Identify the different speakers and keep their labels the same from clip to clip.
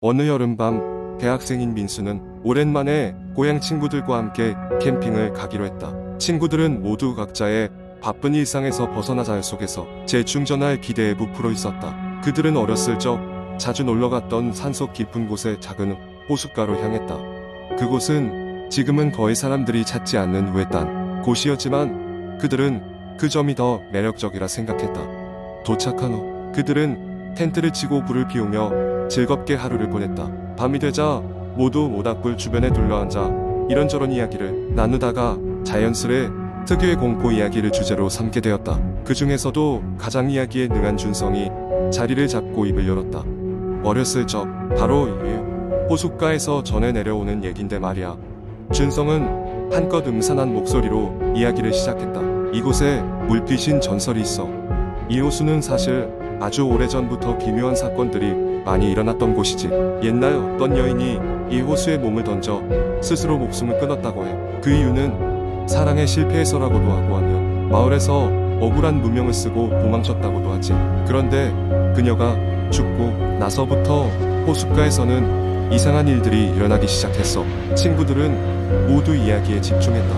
Speaker 1: 어느 여름밤 대학생인 민수는 오랜만에 고향 친구들과 함께 캠핑을 가기로 했다. 친구들은 모두 각자의 바쁜 일상에서 벗어나 자연 속에서 재충전할 기대에 부풀어 있었다. 그들은 어렸을 적 자주 놀러갔던 산속 깊은 곳의 작은 호숫가로 향했다. 그곳은 지금은 거의 사람들이 찾지 않는 외딴 곳이었지만 그들은 그 점이 더 매력적이라 생각했다. 도착한 후 그들은 텐트를 치고 불을 피우며 즐겁게 하루를 보냈다. 밤이 되자 모두 모닥불 주변에 둘러앉아 이런저런 이야기를 나누다가 자연스레 특유의 공포 이야기를 주제로 삼게 되었다. 그 중에서도 가장 이야기에 능한 준성이 자리를 잡고 입을 열었다. 어렸을 적 바로 이 호숫가에서 전해 내려오는 얘긴데 말이야. 준성은 한껏 음산한 목소리로 이야기를 시작했다. 이곳에 물빛인 전설이 있어. 이 호수는 사실 아주 오래전부터 기묘한 사건들이 많이 일어났던 곳이지. 옛날 어떤 여인이 이 호수에 몸을 던져 스스로 목숨을 끊었다고 해. 그 이유는 사랑에 실패해서라고도 하고 하며 마을에서 억울한 누명을 쓰고 도망쳤다고도 하지. 그런데 그녀가 죽고 나서부터 호숫가에서는 이상한 일들이 일어나기 시작했어. 친구들은 모두 이야기에 집중했다.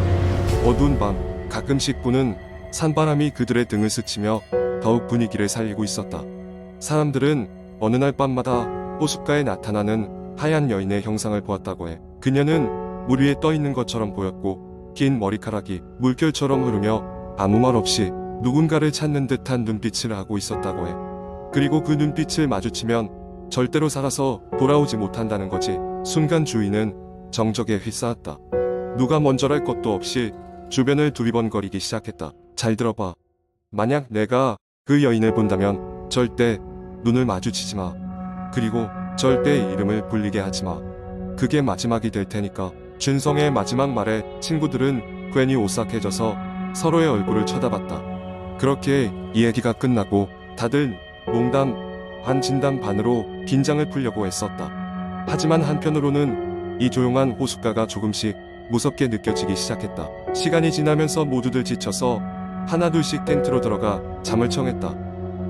Speaker 1: 어두운 밤 가끔씩 부는 산바람이 그들의 등을 스치며 더욱 분위기를 살리고 있었다. 사람들은 어느 날 밤마다 호숫가에 나타나는 하얀 여인의 형상을 보았다고 해. 그녀는 물 위에 떠 있는 것처럼 보였고 긴 머리카락이 물결처럼 흐르며 아무 말 없이 누군가를 찾는 듯한 눈빛을 하고 있었다고 해. 그리고 그 눈빛을 마주치면 절대로 살아서 돌아오지 못한다는 거지. 순간 주위는 정적에 휩싸였다. 누가 먼저랄 것도 없이 주변을 두리번거리기 시작했다. 잘 들어봐. 만약 내가 그 여인을 본다면 절대 눈을 마주치지 마. 그리고 절대 이름을 불리게 하지 마. 그게 마지막이 될 테니까. 준성의 마지막 말에 친구들은 괜히 오싹해져서 서로의 얼굴을 쳐다봤다. 그렇게 이야기가 끝나고 다들 농담 반 진담 반으로 긴장을 풀려고 애썼다. 하지만 한편으로는 이 조용한 호숫가가 조금씩 무섭게 느껴지기 시작했다. 시간이 지나면서 모두들 지쳐서 하나둘씩 텐트로 들어가 잠을 청했다.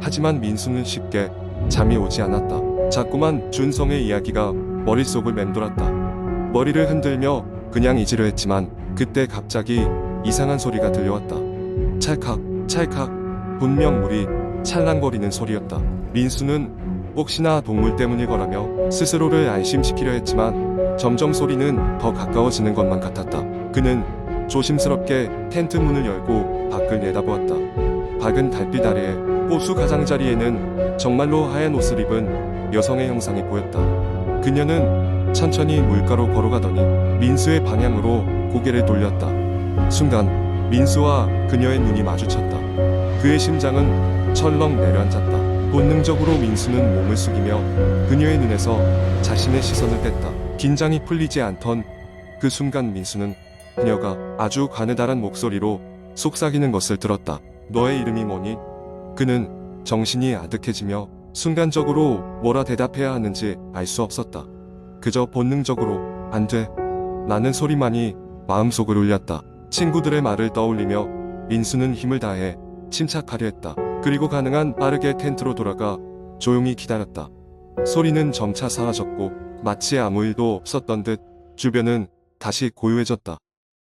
Speaker 1: 하지만 민수는 쉽게 잠이 오지 않았다. 자꾸만 준성의 이야기가 머릿속을 맴돌았다. 머리를 흔들며 그냥 잊으려 했지만 그때 갑자기 이상한 소리가 들려왔다. 찰칵 찰칵. 분명 물이 찰랑거리는 소리였다. 민수는 혹시나 동물 때문일 거라며 스스로를 안심시키려 했지만 점점 소리는 더 가까워지는 것만 같았다. 그는 조심스럽게 텐트 문을 열고 밖을 내다보았다. 밝은 달빛 아래에 호수 가장자리에는 정말로 하얀 옷을 입은 여성의 형상이 보였다. 그녀는 천천히 물가로 걸어가더니 민수의 방향으로 고개를 돌렸다. 순간 민수와 그녀의 눈이 마주쳤다. 그의 심장은 철렁 내려앉았다. 본능적으로 민수는 몸을 숙이며 그녀의 눈에서 자신의 시선을 뺐다. 긴장이 풀리지 않던 그 순간 민수는 그녀가 아주 가느다란 목소리로 속삭이는 것을 들었다. 너의 이름이 뭐니? 그는 정신이 아득해지며 순간적으로 뭐라 대답해야 하는지 알 수 없었다. 그저 본능적으로 안 돼. 라는 소리만이 마음속을 울렸다. 친구들의 말을 떠올리며 민수는 힘을 다해 침착하려 했다. 그리고 가능한 빠르게 텐트로 돌아가 조용히 기다렸다. 소리는 점차 사라졌고 마치 아무 일도 없었던 듯 주변은 다시 고요해졌다.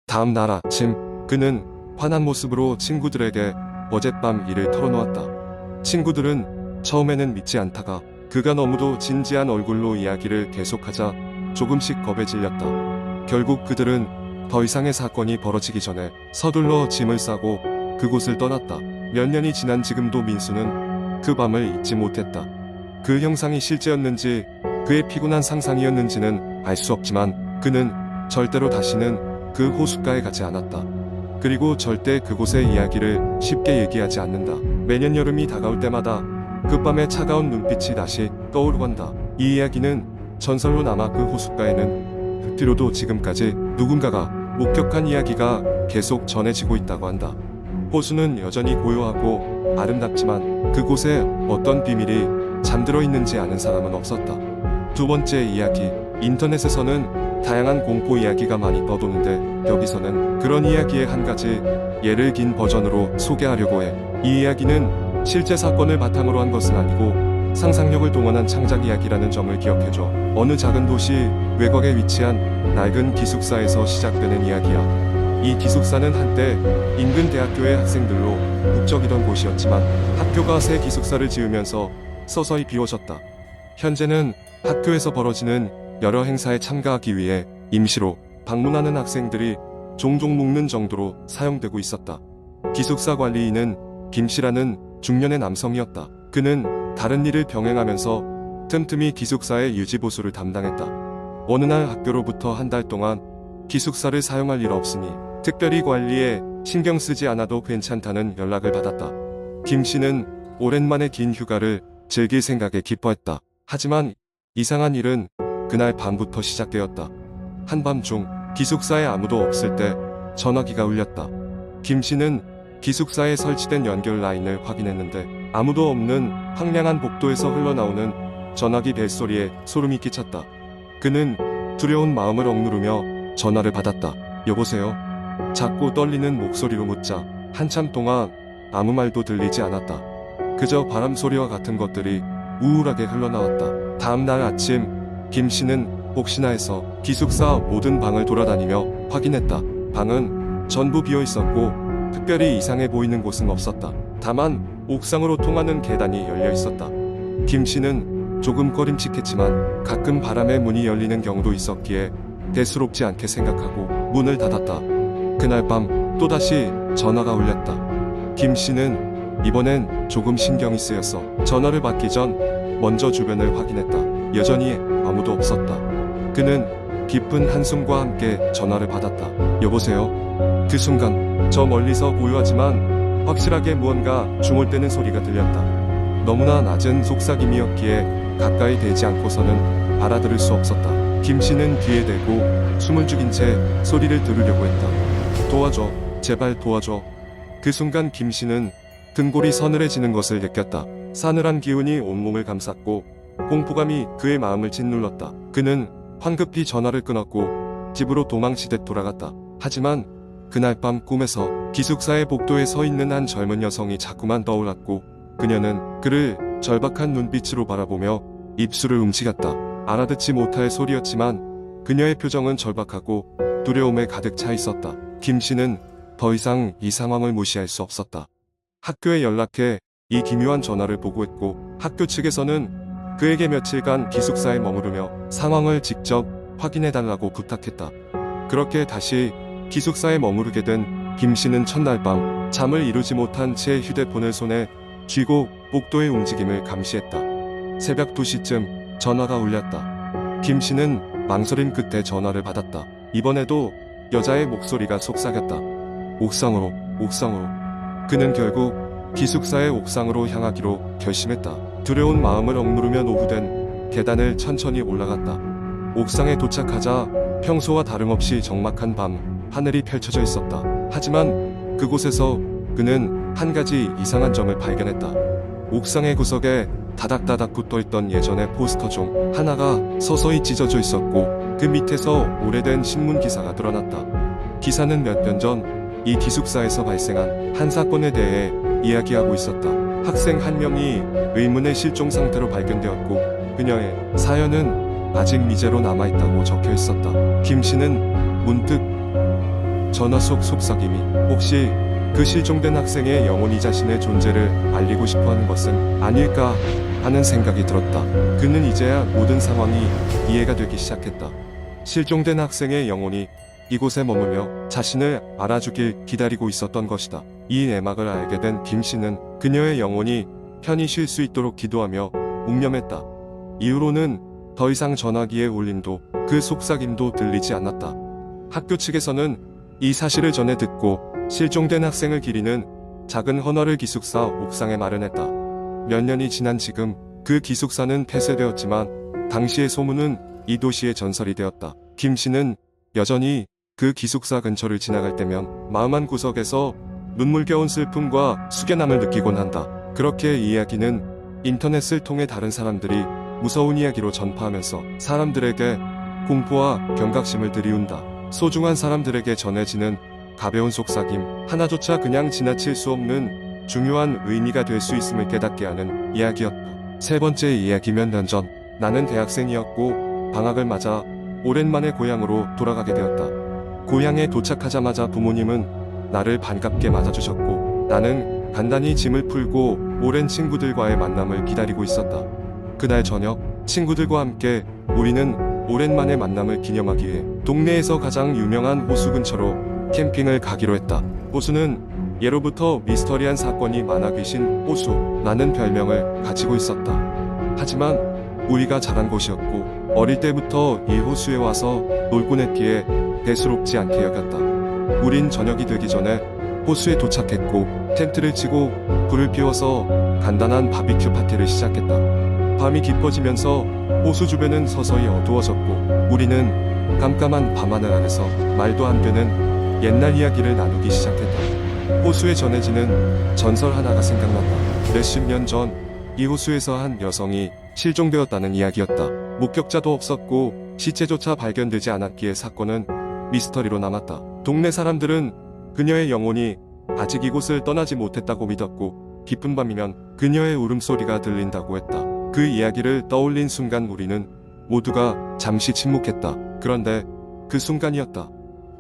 Speaker 1: 다음 날 아침 그는 환한 모습으로 친구들에게 어젯밤 일을 털어놓았다. 친구들은 처음에는 믿지 않다가 그가 너무도 진지한 얼굴로 이야기를 계속하자 조금씩 겁에 질렸다. 결국 그들은 더 이상의 사건이 벌어지기 전에 서둘러 짐을 싸고 그곳을 떠났다. 몇 년이 지난 지금도 민수는 그 밤을 잊지 못했다. 그 형상이 실제였는지 그의 피곤한 상상이었는지는 알 수 없지만 그는 절대로 다시는 그 호숫가에 가지 않았다. 그리고 절대 그곳의 이야기를 쉽게 얘기하지 않는다. 매년 여름이 다가올 때마다 그 밤의 차가운 눈빛이 다시 떠오르곤 한다. 이 이야기는 전설로 남아 그 호숫가에는 그 뒤로도 지금까지 누군가가 목격한 이야기가 계속 전해지고 있다고 한다. 호수는 여전히 고요하고 아름답지만 그곳에 어떤 비밀이 잠들어 있는지 아는 사람은 없었다. 두 번째 이야기. 인터넷에서는 다양한 공포 이야기가 많이 떠도는데 여기서는 그런 이야기의 한 가지 예를 긴 버전으로 소개하려고 해. 이 이야기는 실제 사건을 바탕으로 한 것은 아니고 상상력을 동원한 창작 이야기라는 점을 기억해줘. 어느 작은 도시 외곽에 위치한 낡은 기숙사에서 시작되는 이야기야. 이 기숙사는 한때 인근 대학교의 학생들로 북적이던 곳이었지만 학교가 새 기숙사를 지으면서 서서히 비워졌다. 현재는 학교에서 벌어지는 여러 행사에 참가하기 위해 임시로 방문하는 학생들이 종종 묵는 정도로 사용되고 있었다. 기숙사 관리인은 김씨라는 중년의 남성이었다. 그는 다른 일을 병행하면서 틈틈이 기숙사의 유지보수를 담당했다. 어느 날 학교로부터 한 달 동안 기숙사를 사용할 일 없으니 특별히 관리에 신경 쓰지 않아도 괜찮다는 연락을 받았다. 김씨는 오랜만에 긴 휴가를 즐길 생각에 기뻐했다. 하지만 이상한 일은 그날 밤부터 시작되었다. 한밤중 기숙사에 아무도 없을 때 전화기가 울렸다. 김씨는 기숙사에 설치된 연결 라인을 확인했는데 아무도 없는 황량한 복도에서 흘러나오는 전화기 벨소리에 소름이 끼쳤다. 그는 두려운 마음을 억누르며 전화를 받았다. 여보세요? 작고 떨리는 목소리로 묻자 한참 동안 아무 말도 들리지 않았다. 그저 바람 소리와 같은 것들이 우울하게 흘러나왔다. 다음날 아침 김씨는 혹시나 해서 기숙사 모든 방을 돌아다니며 확인했다. 방은 전부 비어 있었고 특별히 이상해 보이는 곳은 없었다. 다만 옥상으로 통하는 계단이 열려 있었다. 김씨는 조금 꺼림칙했지만 가끔 바람에 문이 열리는 경우도 있었기에 대수롭지 않게 생각하고 문을 닫았다. 그날 밤 또다시 전화가 울렸다. 김씨는 이번엔 조금 신경이 쓰였어. 전화를 받기 전 먼저 주변을 확인했다. 여전히 아무도 없었다. 그는 깊은 한숨과 함께 전화를 받았다. 여보세요? 그 순간 저 멀리서 고요하지만 확실하게 무언가 중얼대는 소리가 들렸다. 너무나 낮은 속삭임이었기에 가까이 대지 않고서는 알아들을 수 없었다. 김씨는 귀에 대고 숨을 죽인 채 소리를 들으려고 했다. 도와줘. 제발 도와줘. 그 순간 김씨는 등골이 서늘해지는 것을 느꼈다. 싸늘한 기운이 온몸을 감쌌고 공포감이 그의 마음을 짓눌렀다. 그는 황급히 전화를 끊었고 집으로 도망치듯 돌아갔다. 하지만 그날 밤 꿈에서 기숙사의 복도에 서 있는 한 젊은 여성이 자꾸만 떠올랐고 그녀는 그를 절박한 눈빛으로 바라보며 입술을 움직였다. 알아듣지 못할 소리였지만 그녀의 표정은 절박하고 두려움에 가득 차 있었다. 김씨는 더 이상 이 상황을 무시할 수 없었다. 학교에 연락해 이 기묘한 전화를 보고했고 학교 측에서는 그에게 며칠간 기숙사에 머무르며 상황을 직접 확인해달라고 부탁했다. 그렇게 다시 기숙사에 머무르게 된 김씨는 첫날 밤 잠을 이루지 못한 채 휴대폰을 손에 쥐고 복도의 움직임을 감시했다. 새벽 2시쯤 전화가 울렸다. 김씨는 망설임 끝에 전화를 받았다. 이번에도 여자의 목소리가 속삭였다. 옥상으로. 그는 결국 기숙사의 옥상으로 향하기로 결심했다. 두려운 마음을 억누르며 노후된 계단을 천천히 올라갔다. 옥상에 도착하자 평소와 다름없이 적막한 밤 하늘이 펼쳐져 있었다. 하지만 그곳에서 그는 한 가지 이상한 점을 발견했다. 옥상의 구석에 다닥다닥 붙어있던 예전의 포스터 중 하나가 서서히 찢어져 있었고 그 밑에서 오래된 신문 기사가 드러났다. 기사는 몇 년 전 이 기숙사에서 발생한 한 사건에 대해 이야기하고 있었다. 학생 한 명이 의문의 실종 상태로 발견되었고 그녀의 사연은 아직 미제로 남아있다고 적혀 있었다. 김씨는 문득 전화 속 속삭임이 혹시 그 실종된 학생의 영혼이 자신의 존재를 알리고 싶어하는 것은 아닐까 하는 생각이 들었다. 그는 이제야 모든 상황이 이해가 되기 시작했다. 실종된 학생의 영혼이 이곳에 머물며 자신을 알아주길 기다리고 있었던 것이다. 이 내막을 알게 된 김씨는 그녀의 영혼이 편히 쉴 수 있도록 기도하며 묵념했다. 이후로는 더 이상 전화기의 울림도 그 속삭임도 들리지 않았다. 학교 측에서는 이 사실을 전해 듣고 실종된 학생을 기리는 작은 헌화를 기숙사 옥상에 마련했다. 몇 년이 지난 지금 그 기숙사는 폐쇄되었지만 당시의 소문은 이 도시의 전설이 되었다. 김씨는 여전히 그 기숙사 근처를 지나갈 때면 마음 한 구석에서 눈물겨운 슬픔과 숙연함을 느끼곤 한다. 그렇게 이 이야기는 인터넷을 통해 다른 사람들이 무서운 이야기로 전파하면서 사람들에게 공포와 경각심을 들이운다. 소중한 사람들에게 전해지는 가벼운 속삭임 하나조차 그냥 지나칠 수 없는 중요한 의미가 될 수 있음을 깨닫게 하는 이야기였다. 세 번째 이야기 몇 년 전, 나는 대학생이었고 방학을 맞아 오랜만에 고향으로 돌아가게 되었다. 고향에 도착하자마자 부모님은 나를 반갑게 맞아주셨고 나는 간단히 짐을 풀고 오랜 친구들과의 만남을 기다리고 있었다. 그날 저녁 친구들과 함께 우리는 오랜만에 만남을 기념하기 위해 동네에서 가장 유명한 호수 근처로 캠핑을 가기로 했다. 호수는 예로부터 미스터리한 사건이 많아 계신 호수라는 별명을 가지고 있었다. 하지만 우리가 자란 곳이었고 어릴 때부터 이 호수에 와서 놀곤 했기에 대수롭지 않게 여겼다. 우린 저녁이 되기 전에 호수에 도착했고 텐트를 치고 불을 피워서 간단한 바비큐 파티를 시작했다. 밤이 깊어지면서 호수 주변은 서서히 어두워졌고 우리는 깜깜한 밤하늘 아래서 말도 안 되는 옛날 이야기를 나누기 시작했다. 호수에 전해지는 전설 하나가 생각났다. 몇십 년 전 이 호수에서 한 여성이 실종되었다는 이야기였다. 목격자도 없었고 시체조차 발견되지 않았기에 사건은 미스터리로 남았다. 동네 사람들은 그녀의 영혼이 아직 이곳을 떠나지 못했다고 믿었고 깊은 밤이면 그녀의 울음소리가 들린다고 했다. 그 이야기를 떠올린 순간 우리는 모두가 잠시 침묵했다. 그런데 그 순간이었다.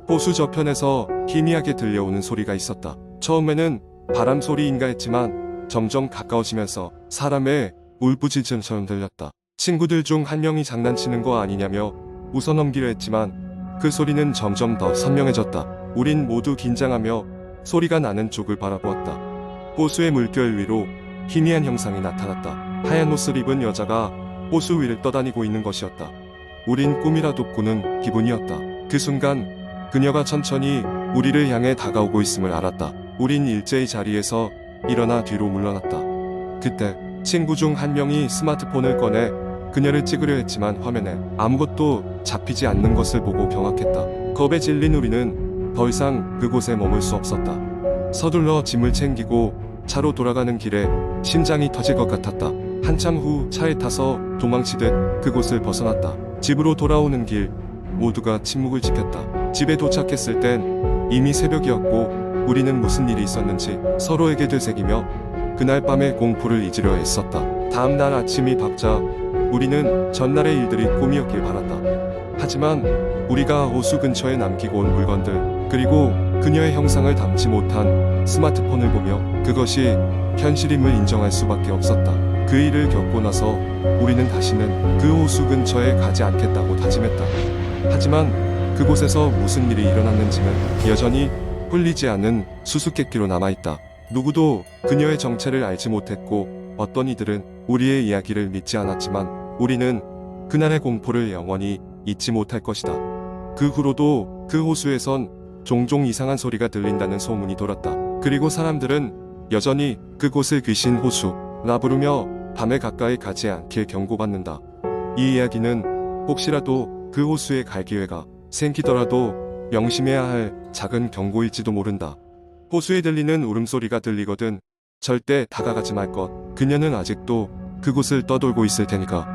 Speaker 1: 호수 저편에서 희미하게 들려오는 소리가 있었다. 처음에는 바람 소리인가 했지만 점점 가까워지면서 사람의 울부짖음처럼 들렸다. 친구들 중 한 명이 장난치는 거 아니냐며 웃어넘기려 했지만 그 소리는 점점 더 선명해졌다. 우린 모두 긴장하며 소리가 나는 쪽을 바라보았다. 호수의 물결 위로 희미한 형상이 나타났다. 하얀 옷을 입은 여자가 호수 위를 떠다니고 있는 것이었다. 우린 꿈이라도 꾸는 기분이었다. 그 순간 그녀가 천천히 우리를 향해 다가오고 있음을 알았다. 우린 일제히 자리에서 일어나 뒤로 물러났다. 그때 친구 중 한 명이 스마트폰을 꺼내 그녀를 찍으려 했지만 화면에 아무것도 잡히지 않는 것을 보고 경악했다. 겁에 질린 우리는 더 이상 그곳에 머물 수 없었다. 서둘러 짐을 챙기고 차로 돌아가는 길에 심장이 터질 것 같았다. 한참 후 차에 타서 도망치듯 그곳을 벗어났다. 집으로 돌아오는 길 모두가 침묵을 지켰다. 집에 도착했을 땐 이미 새벽이었고 우리는 무슨 일이 있었는지 서로에게 되새기며 그날 밤의 공포를 잊으려 애썼다. 다음 날 아침이 밝자 우리는 전날의 일들이 꿈이었길 바랐다. 하지만 우리가 호수 근처에 남기고 온 물건들 그리고 그녀의 형상을 담지 못한 스마트폰을 보며 그것이 현실임을 인정할 수밖에 없었다. 그 일을 겪고 나서 우리는 다시는 그 호수 근처에 가지 않겠다고 다짐했다. 하지만 그곳에서 무슨 일이 일어났는지는 여전히 풀리지 않은 수수께끼로 남아있다. 누구도 그녀의 정체를 알지 못했고 어떤 이들은 우리의 이야기를 믿지 않았지만 우리는 그날의 공포를 영원히 잊지 못할 것이다. 그 후로도 그 호수에선 종종 이상한 소리가 들린다는 소문이 돌았다. 그리고 사람들은 여전히 그곳을 귀신 호수라 부르며 밤에 가까이 가지 않길 경고받는다. 이 이야기는 혹시라도 그 호수에 갈 기회가 생기더라도 명심해야 할 작은 경고일지도 모른다. 호수에 들리는 울음소리가 들리거든 절대 다가가지 말 것. 그녀는 아직도 그곳을 떠돌고 있을 테니까.